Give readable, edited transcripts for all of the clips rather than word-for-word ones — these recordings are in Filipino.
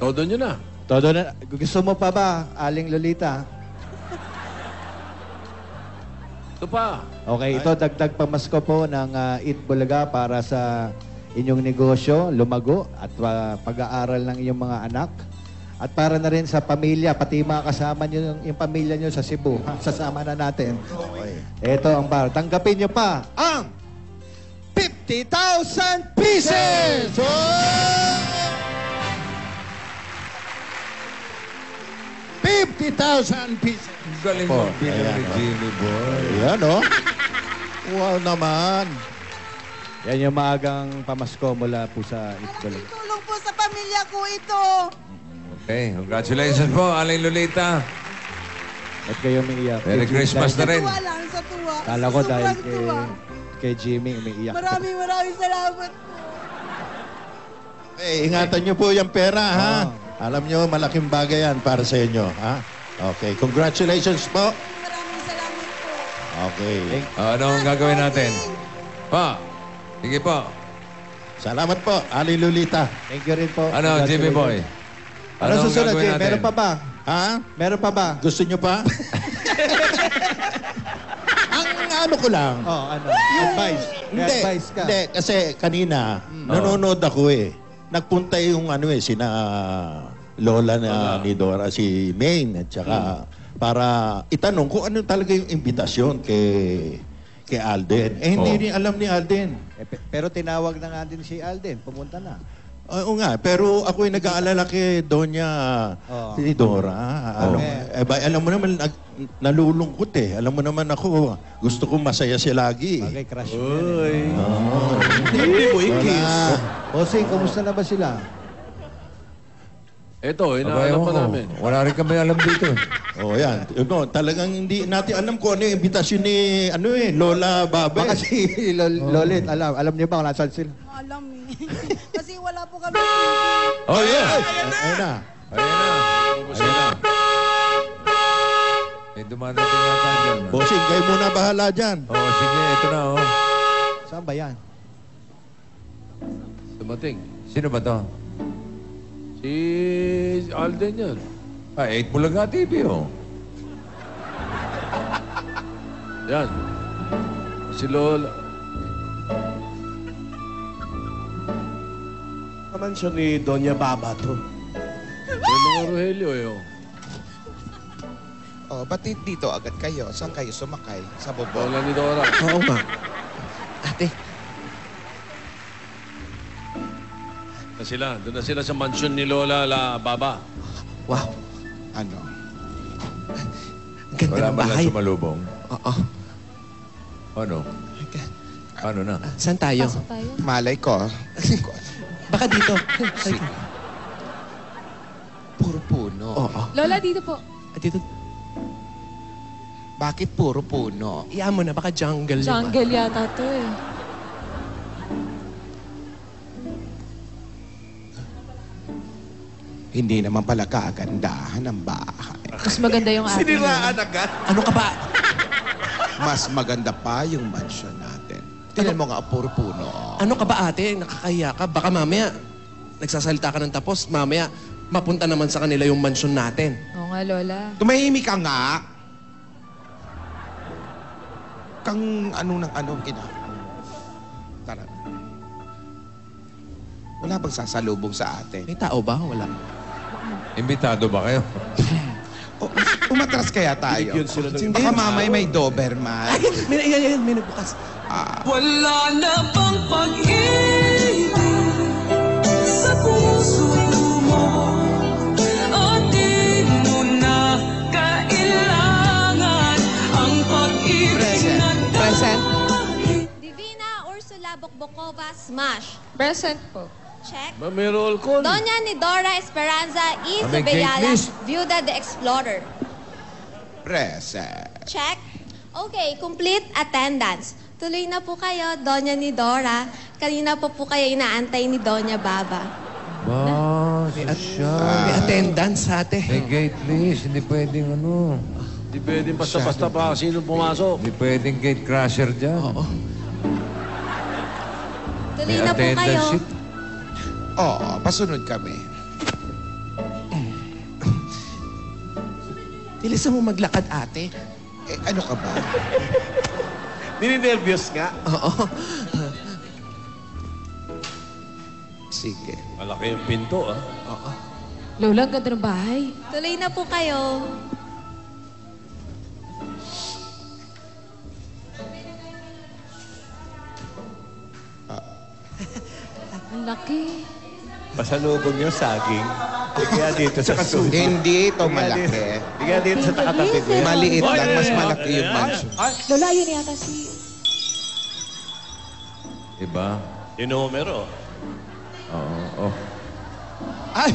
Todo nyo na. Todo na. Gusto mo pa ba, Aling Lolita? Ito pa. Okay, ito dagdag pamasko po ng Eat Bulaga para sa inyong negosyo, lumago at pag-aaral ng inyong mga anak. At para na rin sa pamilya, pati mga kasama nyo, yung pamilya nyo sa Cebu. Ha? Sasama na natin. Okay. Ito ang bar. Tanggapin nyo pa ang 50,000 pieces! Oh! 50,000 pieces. Galing Po, mo bilang ayan, ni oh. Jimmy Boy. Ayan, oh. Wow naman. Yan yung maagang pamasko mula po sa Eat Bulaga. Tulong po sa pamilya ko ito. Okay, congratulations po, Aling Lolita. At kayo umiiyak. Merry Christmas na rin. Tuwa lang sa tuwa. Kala ko dahil Sobrang tuwa. kay Jimmy umiiyak. Maraming salamat po. Ingatan nyo po yung pera, ha? Oo. Alam nyo, malaking bagay yan para sa inyo, ha? Okay, congratulations po. Maraming salamat po. Okay. Ano ang gagawin natin? Pa, sige po. Salamat po, Ali Lolita. Thank you rin po. Ano, Jimmy Boy? Ano ang susunod, gagawin Jimmy? natin? Meron pa ba? Ha? Meron pa ba? Gusto nyo pa? Ang ano ko lang. Oh, ano? Advice. May Hindi, advice ka. hindi. Kasi kanina, nanonood ako eh. Nagpunta yung ano eh, sina Lola na ni Dora, si Maine, at saka para itanong kung ano talaga yung imbitasyon kay Alden. Eh, hindi rin alam ni Alden. Pero tinawag na nga din si Alden. Pumunta na. Oo nga, pero ako'y nag-aalala kay Doña ni Dora. Ano, alam mo naman, nalulungkot eh. Alam mo naman ako, gusto kong masaya siya lagi. Bagay, crush mo yan. Hindi mo i-kiss. Bossing, kumusta na ba sila? Ito, Abay, inaalam pa ako. namin. Wala rin kami alam dito. Oh, yan. No, talagang hindi natin alam kung ano yung imbitasyon ni Lola Babe. Baka si Lolit, alam niyo ba kung nasaan sila? Alam eh. Kasi wala po kami. Oh, yeah! Ayun na. Ayan na. Ayan na. May dumadating yata dyan. Bossing, kayo muna bahala dyan. Oh, sige, ito na, oh. Saan ba yan? Dumating. Sino ba to? Si Alden yan. 8 Bulaga TV, oh. Yan. Si Lola. Naman siya ni Doña Baba to. May mga Rogelio eh. Oh. Oh, ba't dito agad kayo? Saan kayo sumakay? Sa bobo? Lola ni Dora. Oo nga. Ate, Doon na sila sa mansyon ni Lola La Baba. wow. Ano? Ang ganda Wala ng man lang bahay. sumalubong. Oo. Ano? Ano na? Saan tayo? Pasok tayo. Malay ko. Baka dito. Puro puno. Oo. Lola, dito po. Dito. Bakit puro puno? Iyan mo na, baka jungle yun. Jungle yata to eh. Hindi naman pala kagandahan ng bahay. Mas maganda yung atin. agad? Ano ka ba? Mas maganda pa yung mansion natin. Tingnan mo nga, puro puno. Ano ka ba ate? Nakakahiya ka. Baka mamaya, nagsasalita ka ng tapos, mamaya, mapunta naman sa kanila yung mansion natin. Oo nga, Lola. Tumahimik ka nga. Kang ano ng ano, Tara. Wala bang sasalubong sa atin? May tao ba? Wala. Imbitado ba kayo? O, umatras kaya tayo. Binigyan sila ng- Baka mamay may Doberman. May nagbukas. Wala na bang pag-ibig sa puso mo at di mo na kailangan ang pag-ibig na Present. Divina Ursula Bokbokova, smash. Present po. Check. May roll call. Doña ni Dora Esperanza E. May cake Zubeyala, list. Viuda de Explorer. Present. Check. Okay, complete attendance. Tuloy na po kayo, Doña ni Dora. Kanina po kayo inaantay ni Doña Baba. Ba, siya. May attendance ate. May gate list. Hindi pwedeng ano. Hindi pwedeng basta-basta pa sino pumasok. Hindi pwedeng gate crasher dyan. Oo. Tuloy May na po kayo. attendance sheet. Oo, pasunod kami. Bilisan mo maglakad, ate. Eh, ano ka ba? Nininervyos nga. Oo. Sige. Malaki yung pinto, ah. Lola, ang ganda ng bahay. Tuloy na po kayo. Ang laki. Pasalubong niyo saging. Bigyan dito sa susunod. Hindi ito malaki. Bigyan dito sa takatabi ko. Maliit lang, mas malaki yung mansion. Lola, yun yata si... Diba? Yung numero. Oo. Oh. Ay!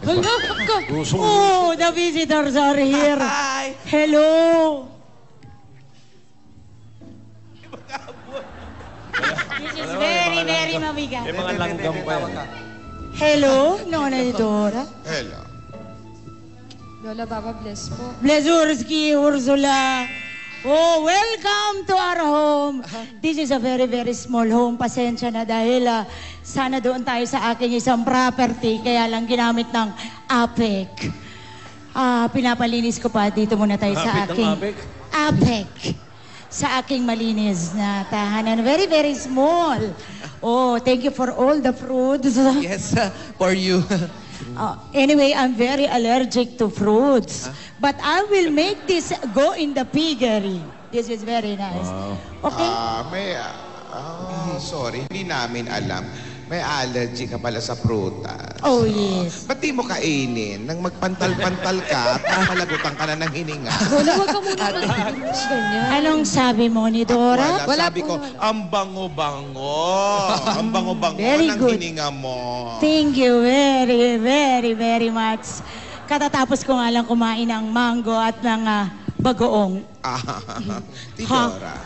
Hala, ka. Oh, the visitors are here. Hi! Hello. This is very, very mabigat. May mga langgam pa yan. Hello, Nona Dora. Hello. Lola, Baba, bless po. Blazurski, Ursula. Oh, welcome to our home. This is a very, very small home. Pasensya na dahil sana doon tayo sa aking isang property. Kaya lang ginamit ng APEC. Pinapalinis ko pa. Dito muna tayo sa Hapit ng aking... APEC? APEC. Sa aking malinis na tahanan. Very, very small. Oh, thank you for all the fruits. Yes, for you. Anyway, I'm very allergic to fruits. But I will make this go in the piggery. This is very nice. Okay? Sorry, hindi namin alam. May allergy ka pala sa prutas. Oh, yes. Ba't di mo kainin? Nang magpantal-pantal ka at mamalagutan ka na ng hininga. Lola, huwag ka muna ganyan. Anong sabi mo ni Dora? Wala Sabi po. ko, ang bango-bango. Ang bango-bango Very ng good. hininga mo. Thank you very, very, very much. Katatapos ko nga lang kumain ng mango at ng bagoong. Tidora.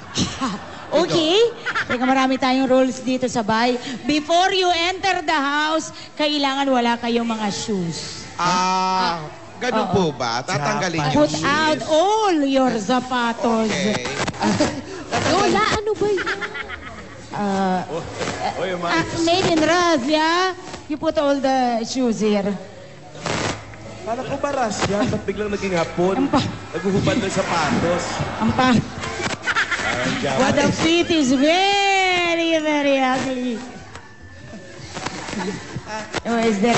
Okay? Teka, marami tayong rules dito sa bahay. Before you enter the house, kailangan wala kayong mga shoes. Ganun po ba? Tatanggalin yung Put out all your zapatos. Okay. Lola, ano ba yun? Made in Russia, you put all the shoes here. Kala ko ba Russia? Ba't biglang naging hapon? Naguhubad ng sapatos. Ampa. What the feet is very, very ugly. Oh, is there...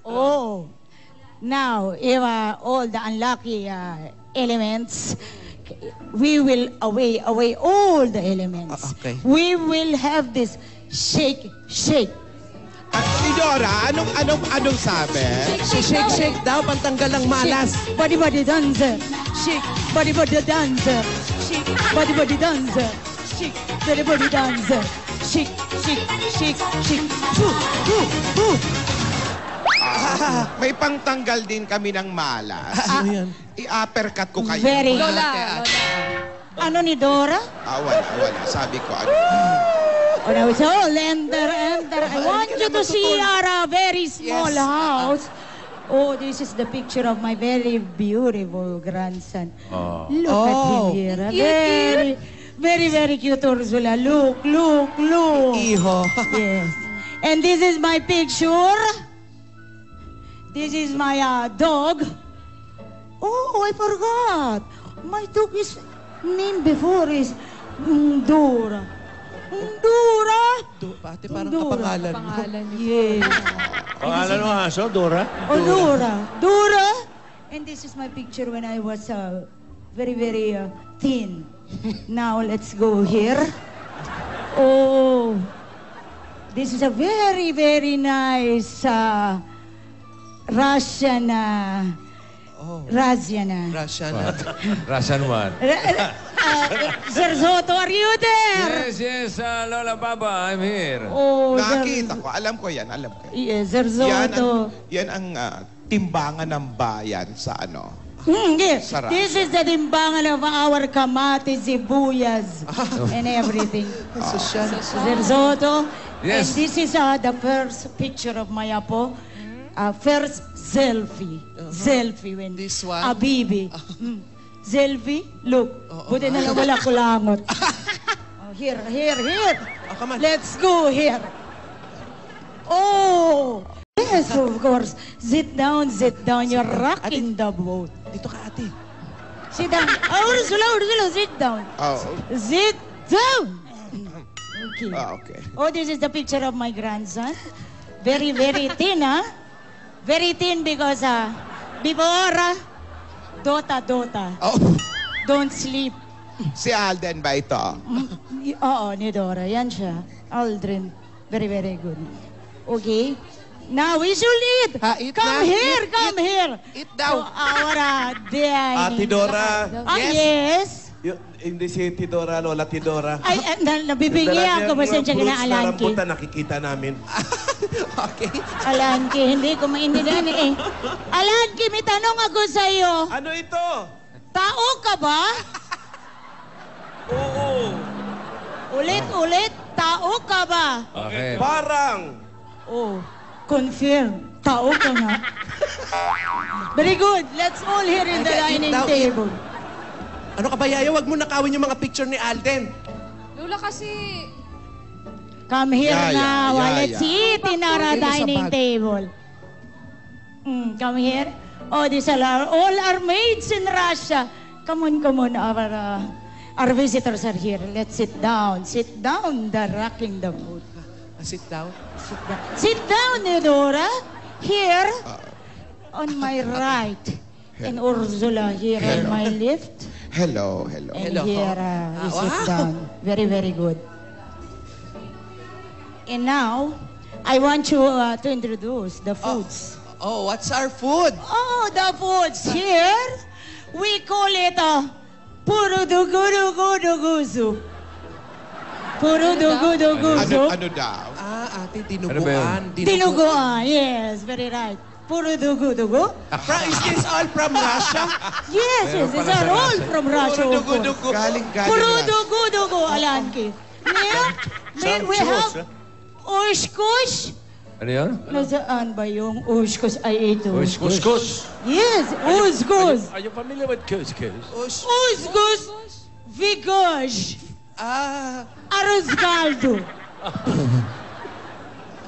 Oh. Now, if all the unlucky elements, we will away all the elements. Okay. We will have this shake. Tidora, anong sabi? Shake daw, pantanggal ng malas. Body dancer. Shake. Body dancer. Shake. Body dancer. Shake. Body dancer. Shake. May pangtanggal din kami ng malas. Ano yan? I-uppercut ko kayo. Very good. Lola. Ano ni Dora? Wala. Sabi ko, Oh, now it's all enter. I want you to see our very small house. Oh, this is the picture of my very beautiful grandson. Look at him here. Very, very cute, Ursula. Look. Iho. Yes. And this is my picture. This is my dog. Oh, I forgot. My dog is name before is Dora. Pati parang kapangalan mo. Pangalan niyo. Yes. Pangalan ng aso, Dora? Oh, Dora. And this is my picture when I was very, very thin. Now, let's go here. Oh, this is a very, very nice Russian. Russian. Russian one. Sir Soto, are you there? Yes, Lola Baba, I'm here. Oh, nakita ko. Alam ko yan. Yes, Sir Soto. Yan ang timbangan ng bayan sa Yes. Sarap. This is the timbangan of our kamatis, sibuyas, and everything. Social. Sir Soto. Yes. And this is the first picture of my apo. First selfie. Selfie when This one? Abibi. Selfie, look. Buti na lang wala kulangot. Here. Come on. Let's go here. Oh! Yes, of course. Sit down. You're rocking the boat. Dito ka, ate. Sit down. Ursula, sit down. Oh, Sit down. Okay. okay. Oh, this is the picture of my grandson. Very, very thin, huh? Very thin because before, Dota. Oh, Don't sleep. si Alden ba ito? Oo, ni Dora. Yan siya. Aldrin. Very, very good. Okay. Now we should eat. Eat Come na. here, Eat, come eat. here. Eat daw. To our dining. Ate Dora. Yes. Hindi si Tidora, Lola Tidora. Ay, nabibigay ako. Pasensya ka na, Alanki. Rambutan, nakikita namin. Okay. Alanki, hindi ko maintindihan eh. Alanki, may tanong ako sa'yo. Ano ito? Tao ka ba? Oo. Ulit, tao ka ba? Okay. Parang. Oh, confirm. Tao ka nga. Very good. Let's all here in the Eat dining daw, table. Ano ka ba, Yaya? Huwag mo nakawin yung mga picture ni Alden. Lola kasi... Come here Yeah, now. yeah, Let's yeah. eat in our Dito sa dining bag. table. Come here. Oh, these are all our maids in Russia. Come on. Our visitors are here. Let's sit down. Sit down. They're rocking the boat. Sit down. Sit down, Nedora. Here, on my right. And Ursula here on my left. Hello. And Hello. here, you sit Wow. down. Very, very good. And now, I want you to introduce the foods. Oh, what's our food? Oh, the foods here, we call it puro dugu soup. Puro dugu soup. Ano daw? Ate, Ano ba yun? dinuguan. Dinuguan, yes, very right. Puro dugu. Is this all from Russia? Yes, these are all from Russia, of course. Galing Puro Russia. dugu, Alanki. Yeah, we have ushkush. Ano yun? Nasaan ba yung ushkush ay ito? Kuskus. Yes, ushkush. Are you familiar with kuskus? Ushkush, vigosh, arroz caldo.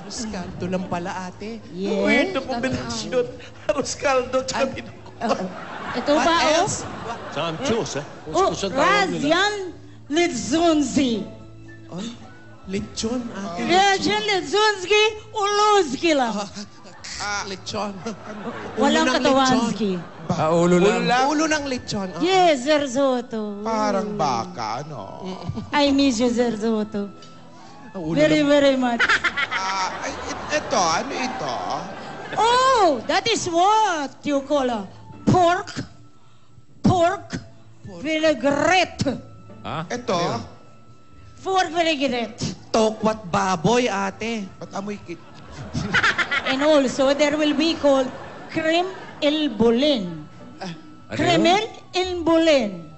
Arroz caldo lang pala, ate. Yes. Weird na kombinasyon. Arroz caldo, tsaka Ito ba, oh? Samchus, Oh, Razyan Lidzunzi. Ay, lechon, ate. Razyan Lidzunzi, Uluzki lang. Lechon. Walang Ulo ng katawanski. Ulo lang. Ulo ng lechon. Yes, Zerzoto. Parang baka, ano? I miss you, Zerzoto. Ulo Very, lang. very much. Ito, ano ito? Oh, that is what you call a pork vinaigrette. Ha? Ito? Pork vinaigrette. Tokwat baboy, ate. Ba't amoy kit? And also, there will be called creme el bulin. Creme el bulin.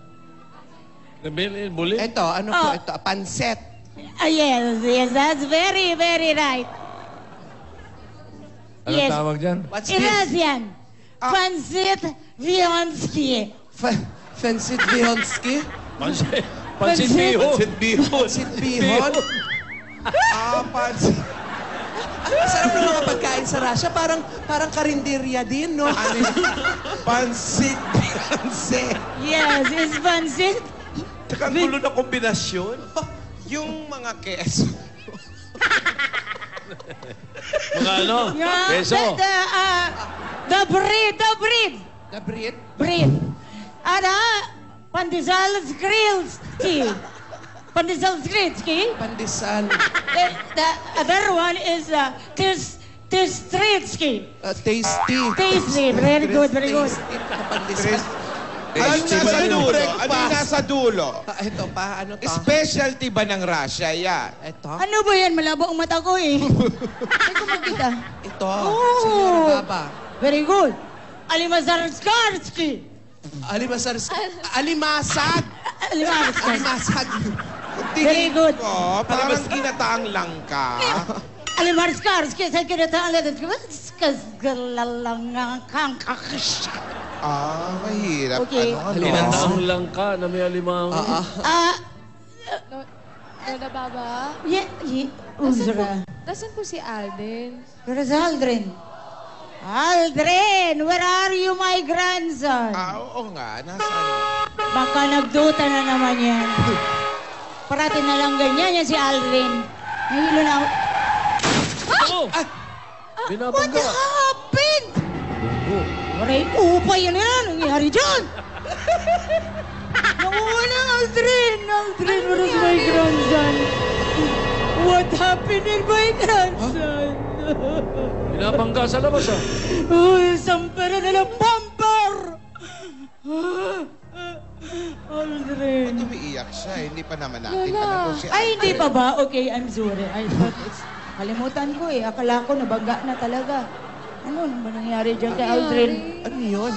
Buli? Ito, ano po ito? Panset. Yes, that's very, very right. Anong Yes. tawag dyan? What's this? Irasian. Pansit Vionsky. Fansit Bihonsky? Pansit Pansit. biho. Pansit bihon. Pansit Bihon? Pansit. Sarap ng mga pagkain sa Russia. Parang karinderya din, no? Pansit. Pansit. Yes, it's pansit. Tsaka ang gulo na kombinasyon. Yung mga keso. Mga ano? Yeah, Keso. the bread. The bread? Bread. Pandesal Skrilski. Pandesal. The other one is Tistritsky. Tasty. Tasty. Very good, very good. Tasty na pandesal. Ano nasa dulo? Ano yung nasa dulo? Ito pa, ano to? Specialty ba ng Russia yan? Ito. Ano ba yan? Malabo ang mata ko eh. Hindi ko makita. Ito. Oh. Senyora Baba. Very good. Alimazarsky. Alimasag. Alimazarsky. Alimasag. Very good. Oh, parang ginataang langka. Alimazarsky. Sa kinataan natin. Kasgalalangang kakakish. Mahirap. Okay. Tinandaang lang ka na may alimang... Lola Baba? Uzra. Nasaan po si Alden? Where's Aldrin? Aldrin, where are you, my grandson? Oo nga. Nasaan? Baka nagduta na naman yan. Parati na lang ganyan yan si Aldrin. Nahilo na ako. Binabangga. What happened? Aray, upay yan yan. Nangyari dyan. Nakuha na Aldrin. Aldrin, where is my grandson? What happened in my grandson? Binabangga sa labas, ah. Uy, sampera na lang bumper! Aldrin. Ba't umiiyak siya? Hindi pa naman natin alam kung si Ay, hindi pa ba? Okay, I'm sorry. I thought it's... Kalimutan ko eh. Akala ko nabangga na talaga. Ano ba nangyari dyan kay Aldrin? Ano yun?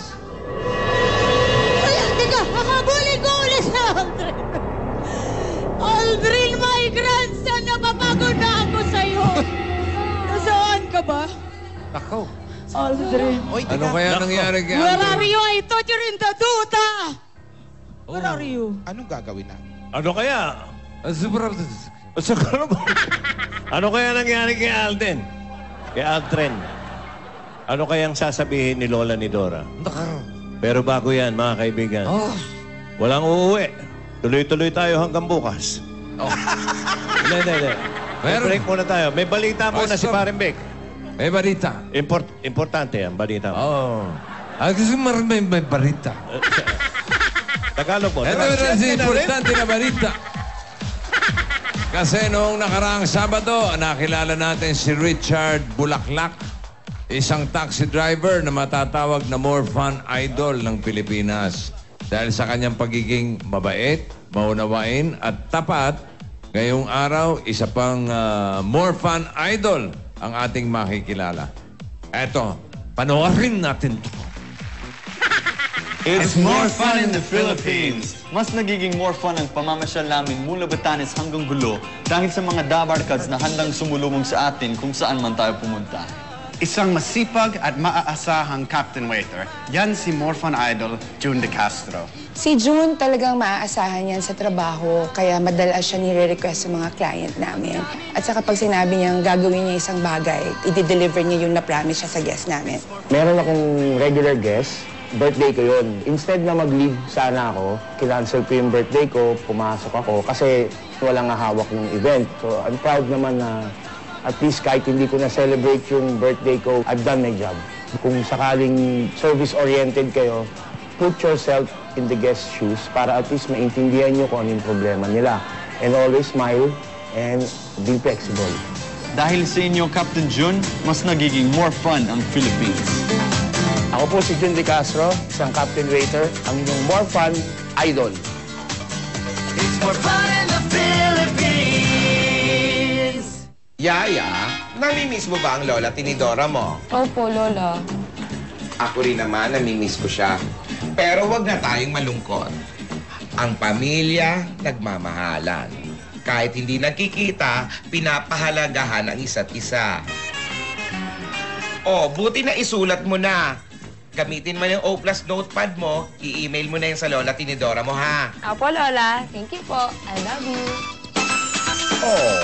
Ay, teka! Makabulin ko ulit sa Aldrin! Aldrin, my grandson! Napapagod na ako sa'yo! Nasaan ka ba? Ako. Aldrin. Ano kaya nangyari kay Where Aldrin? are you? I thought you're in the duta! Where are you? Anong gagawin natin? Ano kaya? Ano kaya nangyari kay Alden? Kay Aldrin? Ano kayang sasabihin ni Lola ni Dora? Pero bago yan, mga kaibigan, walang uuwi. Tuloy-tuloy tayo hanggang bukas. Hindi. Break muna tayo. May balita muna si Parembek. May balita. Importante yan, balita mo. Oo. Gusto mo rin may balita. Tagalog mo. Ito rin importante na balita. Kasi noong nakaraang Sabado, nakilala natin si Richard Bulaklak, isang taxi driver na matatawag na more fun idol ng Pilipinas. Dahil sa kanyang pagiging mabait, maunawain at tapat, ngayong araw, isa pang more fun idol ang ating makikilala. Eto, panoorin natin ito. It's more fun in the Philippines. Mas nagiging more fun ang pamamasyal namin mula Batanes hanggang Gulo dahil sa mga dabarkads na handang sumulubong sa atin kung saan man tayo pumunta. Isang masipag at maaasahang captain waiter. Yan si more fun idol, June De Castro. Si June talagang maaasahan yan sa trabaho, kaya madalas siya nire-request sa mga client namin. At saka pag sinabi niyang gagawin niya isang bagay, i-deliver niya yung na-promise siya sa guest namin. Meron akong regular guest, birthday ko yun. Instead na mag-leave sana ako, kinancel ko yung birthday ko, pumasok ako kasi walang hawak ng event. So I'm proud naman na at least kahit hindi ko na-celebrate yung birthday ko, I've done my job. Kung sakaling service-oriented kayo, put yourself in the guest's shoes para at least maintindihan nyo kung ano yung problema nila. And always smile and be flexible. Dahil sa inyo, Captain June, mas nagiging more fun ang Philippines. Ako po si June De Castro, isang captain waiter, ang inyong more fun idol. It's more fun in the Philippines. Yaya, namimiss mo ba ang Lola Tinidora mo? Opo, Lola. Ako rin naman, namimiss ko siya. Pero wag na tayong malungkot. Ang pamilya, nagmamahalan. Kahit hindi nagkikita, pinapahalagahan ang isa't isa. Oh, buti na isulat mo na. Gamitin mo yung O+ notepad mo, i-email mo na yung sa Lola Tinidora mo, ha? Opo, Lola. Thank you po. I love you. Oh.